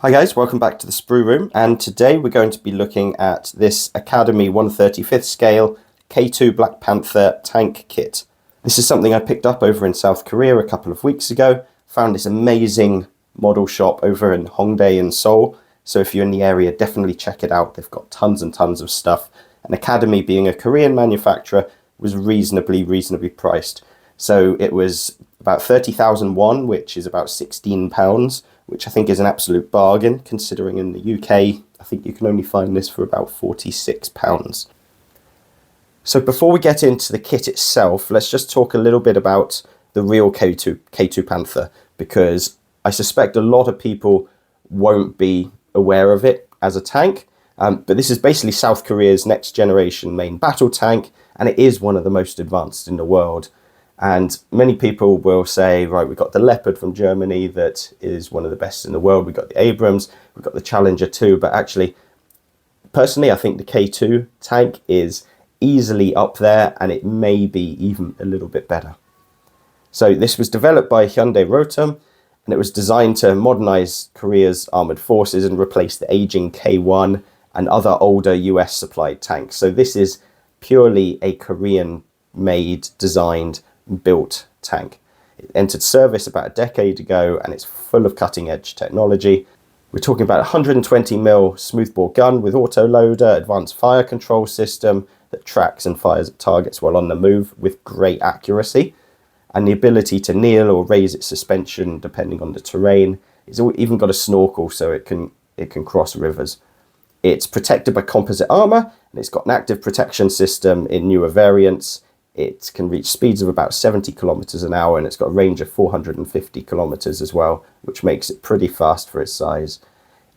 Hi guys, welcome back to the Sprue Room, and today we're going to be looking at this Academy 1/35th scale K2 Black Panther tank kit. This is something I picked up over in South Korea a couple of weeks ago. Found this amazing model shop over in Hyundai in Seoul, so if you're in the area, definitely check it out. They've got tons and tons of stuff, and Academy, being a Korean manufacturer, was reasonably priced. So it was about 30,000 won, which is about £16, which I think is an absolute bargain, considering in the UK, I think you can only find this for about £46. So before we get into the kit itself, let's just talk a little bit about the real K2 Panther, because I suspect a lot of people won't be aware of it as a tank, but this is basically South Korea's next generation main battle tank, and it is one of the most advanced in the world. And many people will say, right, we've got the Leopard from Germany that is one of the best in the world. We've got the Abrams, we've got the Challenger too. But actually, personally, I think the K2 tank is easily up there, and it may be even a little bit better. So this was developed by Hyundai Rotem, and it was designed to modernize Korea's armored forces and replace the aging K1 and other older US supplied tanks. So this is purely a Korean made, designed, built tank. It entered service about a decade ago, and it's full of cutting-edge technology. We're talking about a 120mm smoothbore gun with autoloader, advanced fire control system that tracks and fires at targets while on the move with great accuracy, and the ability to kneel or raise its suspension depending on the terrain. It's even got a snorkel so it can cross rivers. It's protected by composite armor, and it's got an active protection system in newer variants. It can reach speeds of about 70 kilometers an hour, and it's got a range of 450 kilometers as well, which makes it pretty fast for its size.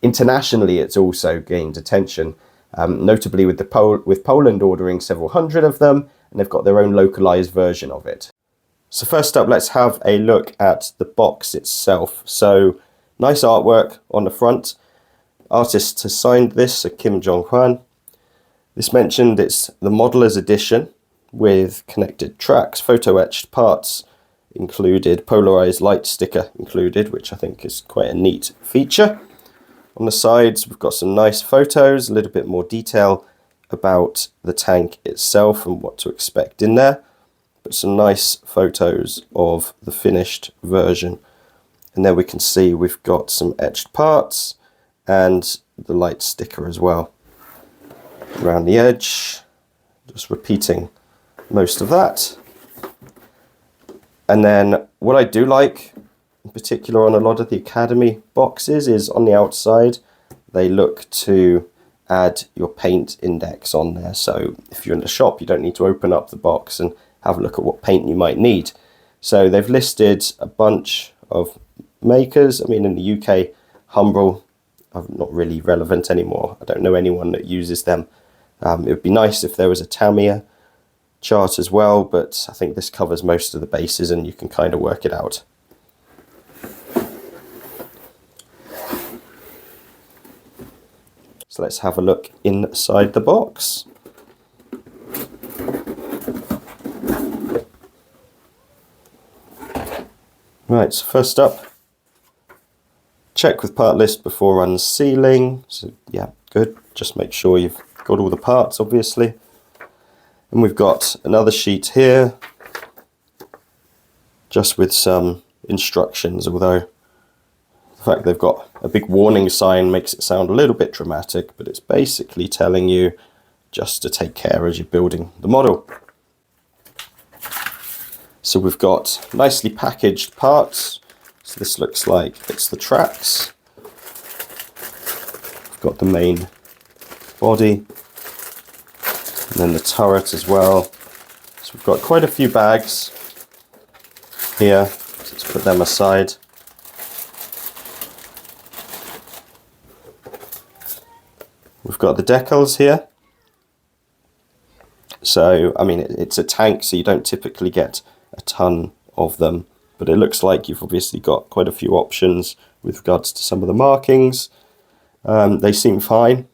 Internationally, it's also gained attention, notably with Poland ordering several hundred of them, and they've got their own localized version of it. So first up, let's have a look at the box itself. So nice artwork on the front. Artist has signed this, so Kim Jong-hwan. This mentioned it's the modeler's edition, with connected tracks, photo etched parts included, polarized light sticker included, which I think is quite a neat feature. On the sides, we've got some nice photos, a little bit more detail about the tank itself and what to expect in there, but some nice photos of the finished version. And there we can see we've got some etched parts and the light sticker as well around the edge, just repeating most of that. And then what I do like in particular on a lot of the Academy boxes is on the outside they look to add your paint index on there, so if you're in the shop you don't need to open up the box and have a look at what paint you might need. So they've listed a bunch of makers. I mean, in the UK, Humbrol are not really relevant anymore. I don't know anyone that uses them. It would be nice if there was a Tamiya chart as well, but I think this covers most of the bases and you can kind of work it out. So let's have a look inside the box. Right, so first up, check with part list before unsealing. So yeah, good. Just make sure you've got all the parts, obviously. And we've got another sheet here, just with some instructions, although the fact they've got a big warning sign makes it sound a little bit dramatic, but it's basically telling you just to take care as you're building the model. So we've got nicely packaged parts. So this looks like it's the tracks. We've got the main body, and then the turret as well. So we've got quite a few bags here. So let's put them aside. We've got the decals here. So, I mean, it's a tank, so you don't typically get a ton of them, but it looks like you've obviously got quite a few options with regards to some of the markings. They seem fine.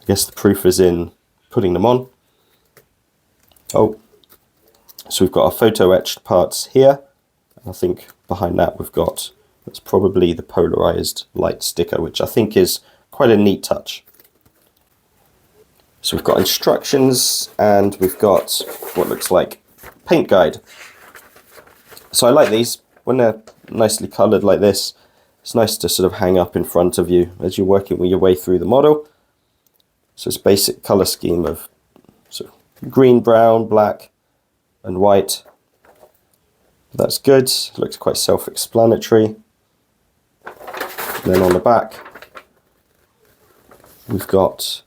I guess the proof is in putting them on. Oh, so we've got our photo etched parts here. I think behind that we've got That's probably the polarized light sticker, which I think is quite a neat touch. So we've got instructions and we've got what looks like paint guide. So I like these when they're nicely colored like this. It's nice to sort of hang up in front of you as you're working your way through the model. So it's basic color scheme of sort of green, brown, black and white. That's good. It looks quite self-explanatory. Then on the back we've got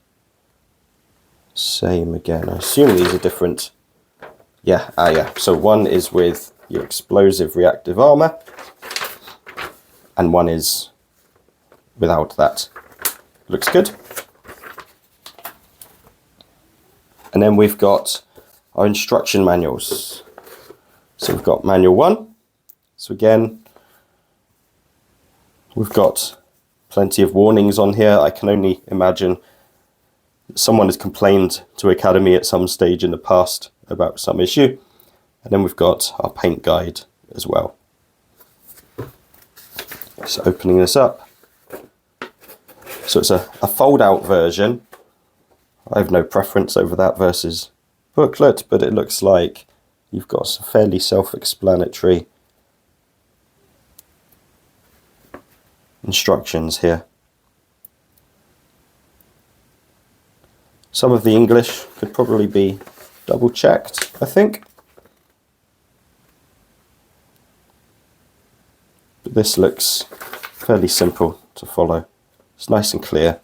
same again. I assume these are different. Yeah, so one is with your explosive reactive armor and one is without that. Looks good. And then we've got our instruction manuals. So we've got manual 1. So again, we've got plenty of warnings on here. I can only imagine someone has complained to Academy at some stage in the past about some issue. And then we've got our paint guide as well. So opening this up. So it's a fold out version. I have no preference over that versus booklet, but it looks like you've got some fairly self-explanatory instructions here. Some of the English could probably be double checked, I think. But this looks fairly simple to follow. It's nice and clear.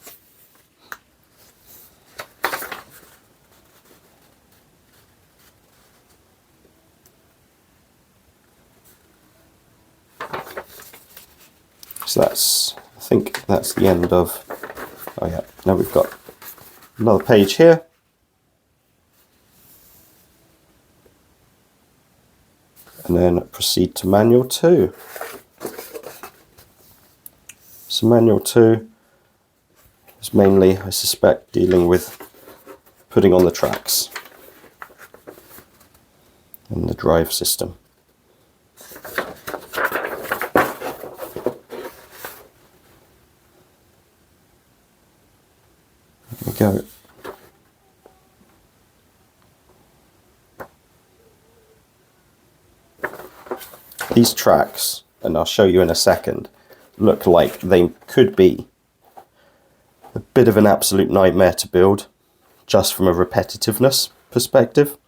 So I think that's the end of, oh yeah, now we've got another page here. And then proceed to manual 2. So manual 2 is mainly, I suspect, dealing with putting on the tracks and the drive system. There we go. These tracks, and I'll show you in a second, look like they could be a bit of an absolute nightmare to build, just from a repetitiveness perspective,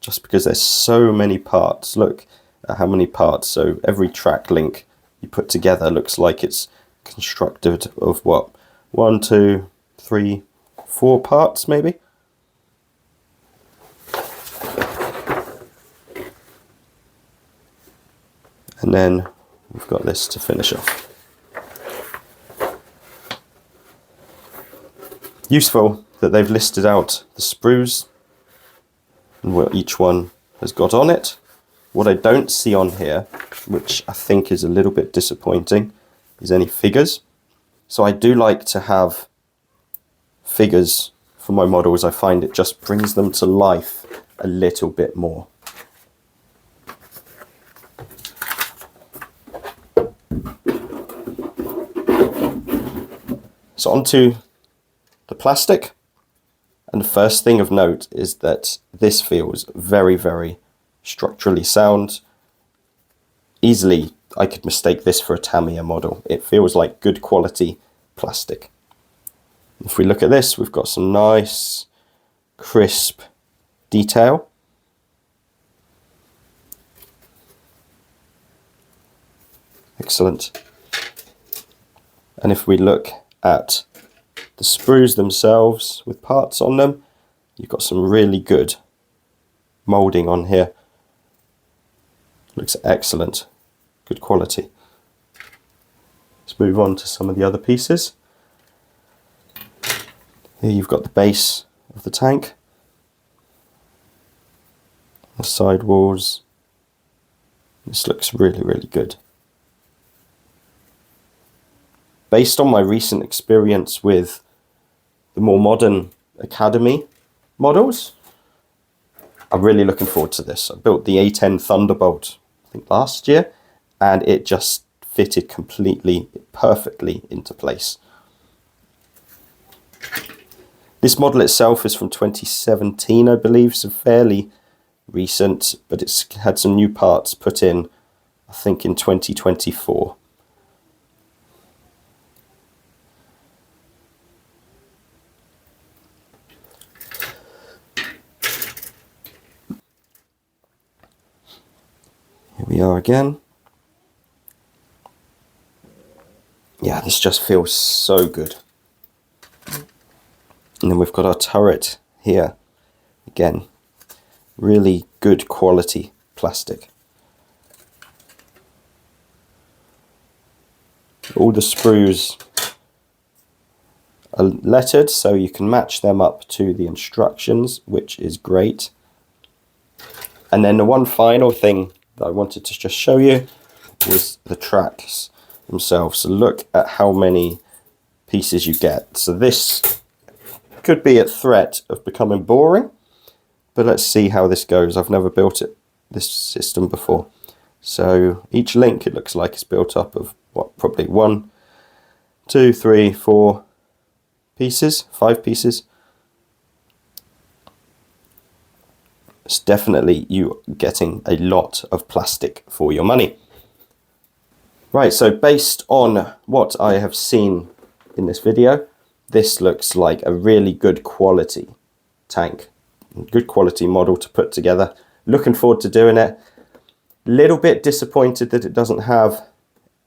just because there's so many parts. Look at how many parts. So every track link you put together looks like it's constructed of what? 1, 2, 3, 4 parts maybe. And then we've got this to finish off. Useful that they've listed out the sprues and what each one has got on it. What I don't see on here, which I think is a little bit disappointing, is any figures. So I do like to have figures for my models. I find it just brings them to life a little bit more. So onto the plastic, and the first thing of note is that this feels very, very structurally sound. Easily I could mistake this for a Tamiya model. It feels like good quality plastic. If we look at this, we've got some nice crisp detail. Excellent. And if we look at the sprues themselves with parts on them, you've got some really good moulding on here. Looks excellent, good quality. Let's move on to some of the other pieces. Here you've got the base of the tank, the side walls. This looks really, really good. Based on my recent experience with the more modern Academy models, I'm really looking forward to this. I built the A10 Thunderbolt, I think last year, and it just fitted completely, perfectly into place. This model itself is from 2017, I believe, so fairly recent, but it's had some new parts put in, I think, in 2024. Here we are again. Yeah, this just feels so good. And then we've got our turret here. Again, really good quality plastic. All the sprues are lettered, so you can match them up to the instructions, which is great. And then the one final thing that I wanted to just show you was the tracks themselves. So look at how many pieces you get. So this could be a threat of becoming boring, but let's see how this goes. I've never built this system before. So each link, it looks like, is built up of what, probably 1, 2, 3, 4 pieces, 5 pieces. It's definitely you getting a lot of plastic for your money. Right, so based on what I have seen in this video, this looks like a really good quality tank, good quality model to put together. Looking forward to doing it. Little bit disappointed that it doesn't have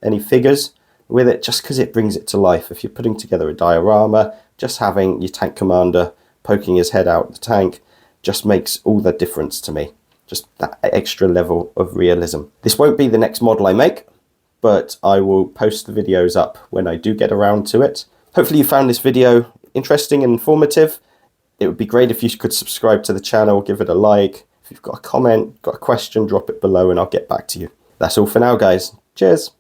any figures with it, just because it brings it to life. If you're putting together a diorama, just having your tank commander poking his head out the tank just makes all the difference to me. Just that extra level of realism. This won't be the next model I make, but I will post the videos up when I do get around to it. Hopefully you found this video interesting and informative. It would be great if you could subscribe to the channel, give it a like. If you've got a comment, got a question, drop it below and I'll get back to you. That's all for now, guys. Cheers.